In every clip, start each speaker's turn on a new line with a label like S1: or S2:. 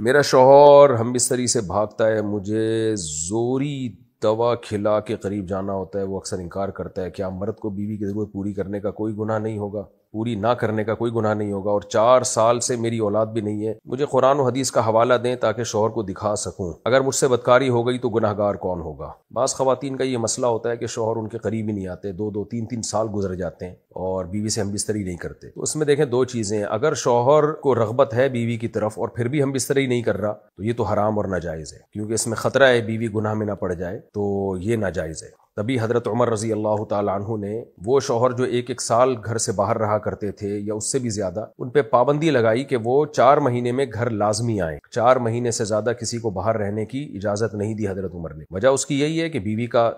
S1: میرا شوہر ہم بستری سے بھاگتا ہے، مجھے زوری دوا کھلا کے قریب جانا ہوتا ہے، وہ اکثر انکار کرتا ہے۔ کیا مرد کو بیوی کی ضرورت پوری کرنے کا کوئی گناہ نہیں ہوگا؟ پوری نہ کرنے کا کوئی گناہ نہیں ہوگا، اور 4 سال سے میری اولاد بھی نہیں ہے۔ مجھے قرآن و حدیث کا حوالہ دیں تاکہ شوہر کو دکھا سکوں، اگر مجھ سے بدکاری ہو گئی تو گناہ گار کون ہوگا؟ بعض خواتین کا یہ مسئلہ ہوتا ہے کہ شوہر ان کے قریب ہی نہیں آتے، 2 3 سال گزر جاتے ہیں اور بیوی سے ہم بستری نہیں کرتے۔ تو اس میں دیکھیں 2 چیزیں ہیں، اگر شوہر کو رغبت ہے بیوی کی طرف اور پھر بھی ہم بستری نہیں کر رہا تو یہ تو حرام اور ناجائز ہے، کیونکہ اس میں خطرہ ہے بیوی گناہ میں نہ پڑ جائے، تو یہ ناجائز ہے۔ تبھی حضرت عمر رضی اللہ تعالی عنہ نے وہ شوہر جو 1 سال گھر سے باہر رہا کرتے تھے یا اس سے بھی زیادہ، ان پہ پابندی لگائی کہ وہ 4 مہینے میں گھر لازمی آئیں۔ 4 مہینے سے زیادہ کسی کو باہر رہنے کی اجازت نہیں دی حضرت عمر نے۔ وجہ اس کی یہی ہے کہ بیوی کا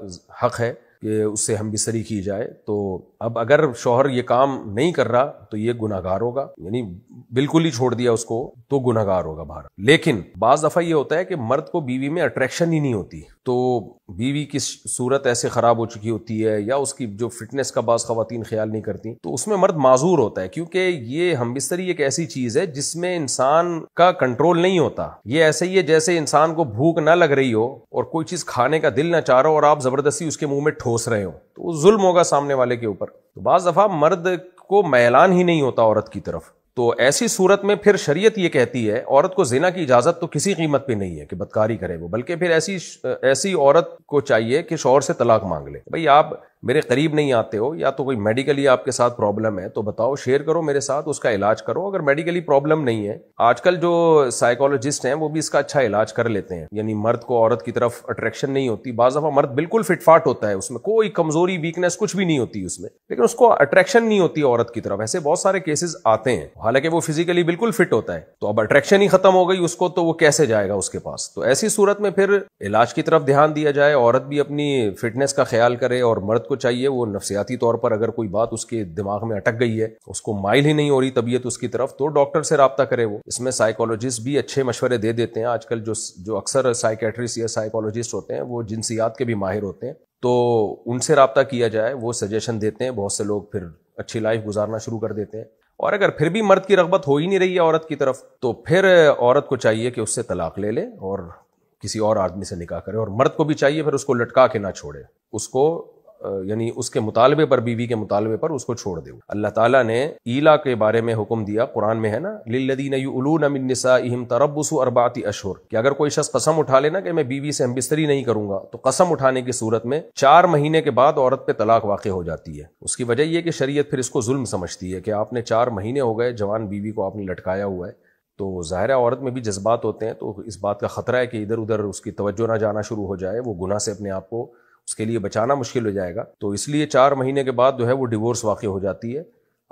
S1: حق ہے کہ اس سے ہم بستری کی جائے، تو اب اگر شوہر یہ کام نہیں کر رہا تو یہ گناہ گار ہوگا، یعنی بالکل ہی چھوڑ دیا اس کو تو گناہ گار ہوگا باہر۔ لیکن بعض دفعہ یہ ہوتا ہے کہ مرد کو بیوی میں اٹریکشن ہی نہیں ہوتی، تو بیوی کی صورت ایسے خراب ہو چکی ہوتی ہے یا اس کی جو فٹنس کا بعض خواتین خیال نہیں کرتی، تو اس میں مرد معذور ہوتا ہے، کیونکہ یہ ہم بستری ایک ایسی چیز ہے جس میں انسان کا کنٹرول نہیں ہوتا۔ یہ ایسے ہی ہے جیسے انسان کو بھوک نہ لگ رہی ہو اور کوئی چیز کھانے کا دل نہ چاہ رہا ہو اور آپ زبردستی اس کے منہ میں ٹھوس رہے ہو، تو وہ ظلم ہوگا سامنے والے کے اوپر۔ تو بعض دفعہ مرد کو میلان ہی نہیں ہوتا عورت کی طرف، تو ایسی صورت میں پھر شریعت یہ کہتی ہے عورت کو زنا کی اجازت تو کسی قیمت پہ نہیں ہے کہ بدکاری کرے وہ، بلکہ پھر ایسی عورت کو چاہیے کہ شوہر سے طلاق مانگ لے۔ بھئی آپ میرے قریب نہیں آتے ہو یا تو کوئی میڈیکلی آپ کے ساتھ پرابلم ہے تو بتاؤ، شیئر کرو میرے ساتھ، اس کا علاج کرو۔ اگر میڈیکلی پرابلم نہیں ہے، آج کل جو سائیکالوجسٹ ہیں وہ بھی اس کا اچھا علاج کر لیتے ہیں، یعنی مرد کو عورت کی طرف اٹریکشن نہیں ہوتی، بعض دفعہ مرد بالکل فٹ فاٹ ہوتا ہے، اس میں کوئی کمزوری ویکنس کچھ بھی نہیں ہوتی اس میں، لیکن اس کو اٹریکشن نہیں ہوتی عورت کی طرف۔ ایسے بہت سارے کیسز آتے ہیں، حالانکہ وہ فزیکلی بالکل فٹ ہوتا ہے، تو اب اٹریکشن ہی ختم ہو گئی اس کو، تو وہ کیسے جائے گا اس کے پاس؟ تو ایسی صورت میں پھر علاج کی طرف دھیان دیا جائے، عورت بھی اپنی فٹنس کا خیال کرے، اور مرد کو چاہیے وہ نفسیاتی طور پر اگر کوئی بات اس کے دماغ میں اٹک گئی ہے، اس کو مائل ہی نہیں ہو رہی طبیعت اس کی طرف، تو ڈاکٹر سے رابطہ کرے۔ وہ اس میں سائیکالوجسٹ بھی اچھے مشورے دے دیتے ہیں، آج کل جو اکثر سائیکیٹرسٹ یا سائیکالوجسٹ ہوتے ہیں وہ جنسیات کے بھی ماہر ہوتے ہیں، تو ان سے رابطہ کیا جائے، وہ سجیشن دیتے ہیں، بہت سے لوگ پھر اچھی لائف گزارنا شروع کر دیتے ہیں۔ اور اگر پھر بھی مرد کی رغبت ہو ہی نہیں رہی ہے عورت کی طرف، تو پھر عورت کو چاہیے کہ اس سے طلاق لے لے اور کسی اور آدمی سے نکاح کرے، اور مرد کو بھی چاہیے پھر اس کو لٹکا کے نہ چھوڑے، اس کو یعنی اس کے مطالبے پر، بیوی کے مطالبے پر اس کو چھوڑ دے۔ اللہ تعالیٰ نے ایلا کے بارے میں حکم دیا، قرآن میں ہے نا، للذین یؤلون من نسائہم تربص 4 اشہر، کہ اگر کوئی شخص قسم اٹھا لینا کہ میں بیوی سے ہم بستری نہیں کروں گا، تو قسم اٹھانے کی صورت میں 4 مہینے کے بعد عورت پہ طلاق واقع ہو جاتی ہے۔ اس کی وجہ یہ کہ شریعت پھر اس کو ظلم سمجھتی ہے کہ آپ نے 4 مہینے ہو گئے جوان بیوی کو آپ نے لٹکایا ہوا ہے، تو ظاہر ہے عورت میں بھی جذبات ہوتے ہیں، تو اس بات کا خطرہ ہے کہ ادھر ادھر اس کی توجہ نہ جانا شروع ہو جائے، وہ گناہ سے اپنے آپ کو اس کے لیے بچانا مشکل ہو جائے گا، تو اس لیے 4 مہینے کے بعد جو ہے وہ ڈیورس واقع ہو جاتی ہے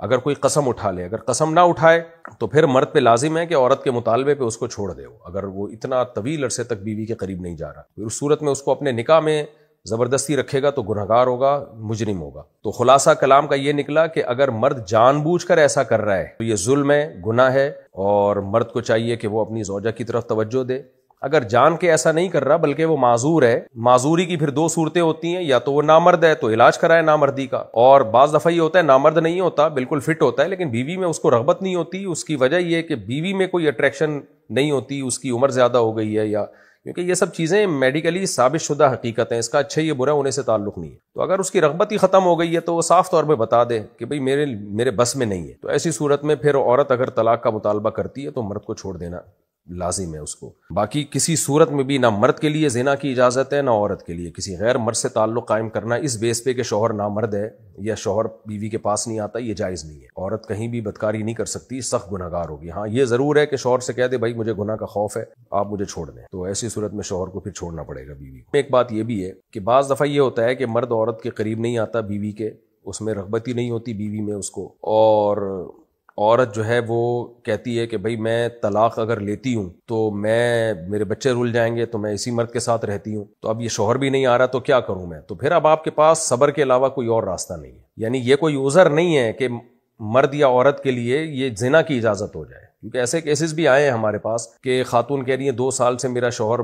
S1: اگر کوئی قسم اٹھا لے۔ اگر قسم نہ اٹھائے تو پھر مرد پہ لازم ہے کہ عورت کے مطالبے پہ اس کو چھوڑ دے، اگر وہ اتنا طویل عرصے تک بیوی کے قریب نہیں جا رہا، پھر اس صورت میں اس کو اپنے نکاح میں زبردستی رکھے گا تو گنہگار ہوگا، مجرم ہوگا۔ تو خلاصہ کلام کا یہ نکلا کہ اگر مرد جان بوجھ کر ایسا کر رہا ہے تو یہ ظلم ہے، گناہ ہے، اور مرد کو چاہیے کہ وہ اپنی زوجہ کی طرف توجہ دے۔ اگر جان کے ایسا نہیں کر رہا بلکہ وہ معذور ہے، معذوری کی پھر 2 صورتیں ہوتی ہیں، یا تو وہ نامرد ہے تو علاج کرائے نامردی کا، اور بعض دفعہ یہ ہوتا ہے نامرد نہیں ہوتا، بالکل فٹ ہوتا ہے لیکن بیوی میں اس کو رغبت نہیں ہوتی، اس کی وجہ یہ کہ بیوی میں کوئی اٹریکشن نہیں ہوتی، اس کی عمر زیادہ ہو گئی ہے، یا کیونکہ یہ سب چیزیں میڈیکلی ثابت شدہ حقیقت ہیں، اس کا اچھا یہ برا ہونے سے تعلق نہیں ہے۔ تو اگر اس کی رغبت ہی ختم ہو گئی ہے تو وہ صاف طور پہ بتا دے کہ بھئی میرے بس میں نہیں ہے، تو ایسی صورت میں پھر عورت اگر طلاق کا مطالبہ کرتی ہے تو مرد کو چھوڑ دینا لازم ہے اس کو۔ باقی کسی صورت میں بھی نہ مرد کے لیے زنا کی اجازت ہے نہ عورت کے لیے کسی غیر مرد سے تعلق قائم کرنا اس بیس پہ کہ شوہر نامرد ہے یا شوہر بیوی کے پاس نہیں آتا، یہ جائز نہیں ہے۔ عورت کہیں بھی بدکاری نہیں کر سکتی، سخت گناہ گار ہوگی۔ ہاں یہ ضرور ہے کہ شوہر سے کہہ دے بھائی مجھے گناہ کا خوف ہے، آپ مجھے چھوڑ دیں، تو ایسی صورت میں شوہر کو پھر چھوڑنا پڑے گا بیوی کو۔ ایک بات یہ بھی ہے کہ بعض دفعہ یہ ہوتا ہے کہ مرد عورت کے قریب نہیں آتا بیوی کے، اس میں رغبت ہی نہیں ہوتی بیوی میں اس کو، اور عورت جو ہے وہ کہتی ہے کہ بھئی میں طلاق اگر لیتی ہوں تو میرے بچے رول جائیں گے، تو میں اسی مرد کے ساتھ رہتی ہوں، تو اب یہ شوہر بھی نہیں آ رہا تو کیا کروں میں؟ تو پھر اب آپ کے پاس صبر کے علاوہ کوئی اور راستہ نہیں ہے، یعنی یہ کوئی عذر نہیں ہے کہ مرد یا عورت کے لیے یہ زنا کی اجازت ہو جائے، کیونکہ ایسے کیسز بھی آئے ہیں ہمارے پاس کہ خاتون کہہ رہی ہیں 2 سال سے میرا شوہر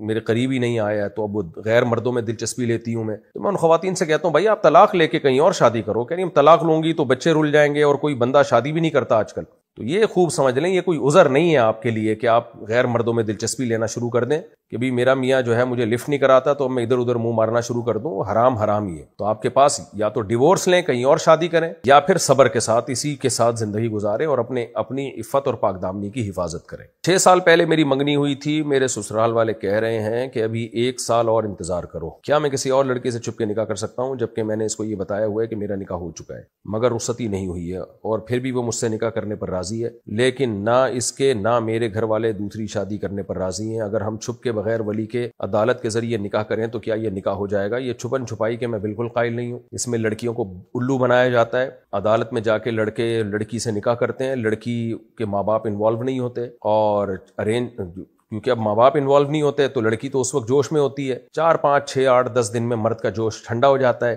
S1: میرے قریب ہی نہیں آیا ہے، تو اب غیر مردوں میں دلچسپی لیتی ہوں میں، تو میں ان خواتین سے کہتا ہوں بھائی آپ طلاق لے کے کہیں اور شادی کرو، کہہ رہی ہم طلاق لوں گی تو بچے رول جائیں گے، اور کوئی بندہ شادی بھی نہیں کرتا آج کل، تو یہ خوب سمجھ لیں، یہ کوئی عذر نہیں ہے آپ کے لیے کہ آپ غیر مردوں میں دلچسپی لینا شروع کر دیں کہ بھی میرا میاں جو ہے مجھے لفٹ نہیں کراتا تو میں ادھر ادھر منہ مارنا شروع کر دوں. حرام حرام ہی ہے. تو آپ کے پاس یا تو ڈیورس لیں، کہیں اور شادی کریں، یا پھر صبر کے ساتھ اسی کے ساتھ زندگی گزاریں اور اپنی عفت اور پاک دامنی کی حفاظت کریں. 6 سال پہلے میری منگنی ہوئی تھی، میرے سسرال والے کہہ رہے ہیں کہ ابھی 1 سال اور انتظار کرو. کیا میں کسی اور لڑکے سے چھپ کے نکاح کر سکتا ہوں جبکہ میں نے اس کو یہ بتایا ہوا ہے کہ میرا نکاح ہو چکا ہے مگر رخصتی نہیں ہوئی ہے، اور پھر بھی وہ مجھ سے نکاح کرنے پر راضی ہے، لیکن نہ اس کے نہ میرے گھر والے دوسری شادی کرنے پر راضی ہیں. اگر ہم چھپ کے بغیر ولی کے عدالت کے ذریعے نکاح کریں تو کیا یہ نکاح ہو جائے گا؟ یہ چھپن چھپائی کے میں بالکل قائل نہیں ہوں. اس میں لڑکیوں کو الو بنایا جاتا ہے. عدالت میں جا کے لڑکے لڑکی سے نکاح کرتے ہیں، لڑکی کے ماں باپ انوالو نہیں ہوتے، اور کیونکہ اب ماں باپ انوالو نہیں ہوتے تو لڑکی تو اس وقت جوش میں ہوتی ہے. 4 5 6 8 10 دن میں مرد کا جوش ٹھنڈا ہو جاتا ہے.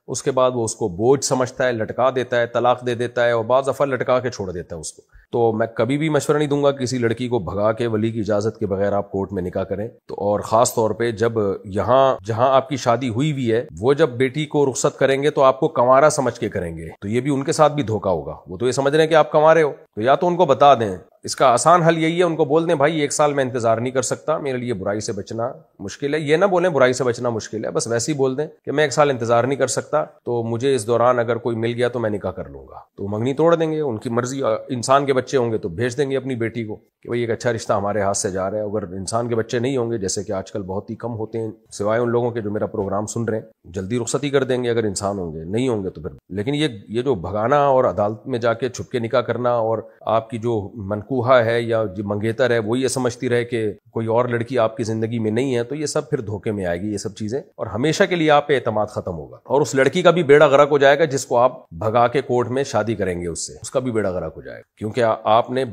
S1: اس کے بعد وہ اس کو بوجھ سمجھتا ہے، لٹکا دیتا ہے، طلاق دے دیتا ہے، اور بعض دفعہ لٹکا کے چھوڑ دیتا ہے اس کو. تو میں کبھی بھی مشورہ نہیں دوں گا کسی لڑکی کو بھگا کے ولی کی اجازت کے بغیر آپ کورٹ میں نکاح کریں. تو اور خاص طور پہ جب جہاں آپ کی شادی ہوئی ہوئی ہے وہ جب بیٹی کو رخصت کریں گے تو آپ کو کنوارا سمجھ کے کریں گے، تو یہ بھی ان کے ساتھ بھی دھوکا ہوگا. وہ تو یہ سمجھ رہے ہیں کہ آپ کنوارے ہو، تو یا تو ان کو بتا دیں. اس کا آسان حل یہی ہے، ان کو بول دیں بھائی 1 سال میں انتظار نہیں کر سکتا، میرے لیے برائی سے بچنا مشکل ہے. یہ نہ بولیں برائی سے بچنا مشکل ہے، بس ویسے ہی بول دیں کہ میں 1 سال انتظار نہیں کر سکتا، تو مجھے اس دوران اگر کوئی مل گیا تو میں نکاح کر لوں گا. تو منگنی توڑ دیں گے. ان کی مرضی، انسان کے بچے ہوں گے تو بھیج دیں گے اپنی بیٹی کو کہ بھئی ایک اچھا رشتہ ہمارے ہاتھ سے جا رہا ہے. اگر انسان کے بچے نہیں ہوں گے، جیسے کہ آج کل بہت ہی کم ہوتے ہیں سوائے ان لوگوں کے جو میرا پروگرام سن رہے ہیں، جلدی رخصتی کر دیں گے اگر انسان ہوں گے. نہیں ہوں گے تو پھر لیکن یہ جو بھگانا اور عدالت میں جا کے چھپ کے نکاح کرنا، اور آپ کی جو منکوحہ ہے یا جو منگیتر ہے وہ یہ سمجھتی رہے کہ کوئی اور لڑکی آپ کی زندگی میں نہیں ہے، تو یہ سب پھر دھوکے میں آئے گی یہ سب چیزیں، اور ہمیشہ کے لیے آپ پہ اعتماد ختم ہوگا. اور اس لڑکی کا بھی بیڑا غرق ہو جائے گا جس کو آپ بھگا کے کورٹ میں شادی کریں گے، اس کا بھی بیڑا غرق ہو جائے گا، کیونکہ آپ نے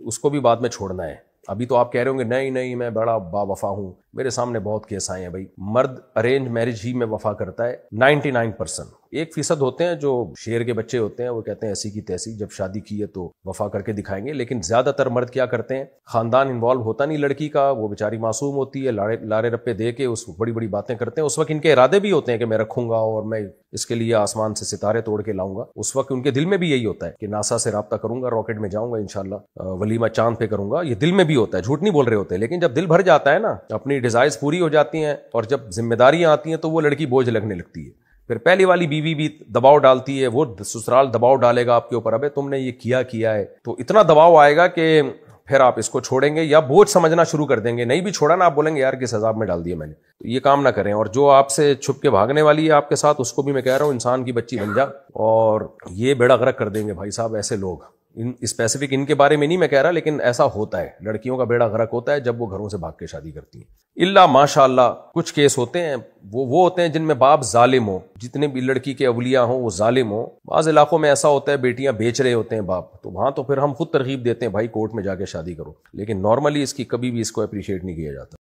S1: اس کو بھی بعد میں چھوڑنا ہے. ابھی تو آپ کہہ رہے ہوں گے نہیں میں بڑا با وفا ہوں. میرے سامنے بہت کیس آئے ہیں بھائی. مرد ارینج میرج ہی میں وفا کرتا ہے 99%. 1% ہوتے ہیں جو شیر کے بچے ہوتے ہیں، وہ کہتے ہیں ایسی کی تیسی، جب شادی کی ہے تو وفا کر کے دکھائیں گے. لیکن زیادہ تر مرد کیا کرتے ہیں، خاندان انوالو ہوتا نہیں لڑکی کا، وہ بیچاری معصوم ہوتی ہے، لارے رپے دے کے اس بڑی بڑی باتیں کرتے ہیں. اس وقت ان کے ارادے بھی ہوتے ہیں کہ میں رکھوں گا اور میں اس کے لیے آسمان سے ستارے توڑ کے لاؤں گا. اس وقت ان کے دل میں بھی یہی ہوتا ہے کہ ناسا سے رابطہ کروں گا، راکٹ میں جاؤں گا انشاءاللہ، ولیمہ چاند پہ کروں گا. یہ دل میں بھی ہوتا ہے، جھوٹ نہیں بول رہے ہوتے. لیکن جب دل بھر جاتا ہے نا، اپنی ڈیزائرز پوری ہو جاتی ہیں اور جب ذمہ داریاں آتی ہیں تو وہ لڑکی بوجھ لگنے لگتی ہے. پھر پہلی والی بیوی بھی دباؤ ڈالتی ہے، وہ سسرال دباؤ ڈالے گا آپ کے اوپر، ابے تم نے یہ کیا ہے، تو اتنا دباؤ آئے گا کہ پھر آپ اس کو چھوڑیں گے یا بوجھ سمجھنا شروع کر دیں گے. نہیں بھی چھوڑا نا، آپ بولیں گے یار کس عذاب میں ڈال دیا میں نے. تو یہ کام نہ کریں. اور جو آپ سے چھپ کے بھاگنے والی ہے آپ کے ساتھ، اس کو بھی میں کہہ رہا ہوں انسان کی بچی بن جا، اور یہ بیڑا غرق کر دیں گے بھائی صاحب ایسے لوگ. اسپیسیفک ان کے بارے میں نہیں میں کہہ رہا، لیکن ایسا ہوتا ہے، لڑکیوں کا بیڑا غرق ہوتا ہے جب وہ گھروں سے بھاگ کے شادی کرتی ہیں. اللہ ماشاء اللہ کچھ کیس ہوتے ہیں وہ ہوتے ہیں جن میں باپ ظالم ہو، جتنے بھی لڑکی کے اولیاء ہوں وہ ظالم ہوں. بعض علاقوں میں ایسا ہوتا ہے بیٹیاں بیچ رہے ہوتے ہیں باپ، تو وہاں تو پھر ہم خود ترغیب دیتے ہیں بھائی کورٹ میں جا کے شادی کرو. لیکن نارملی اس کی کبھی بھی اس کو اپریشیٹ نہیں کیا جاتا.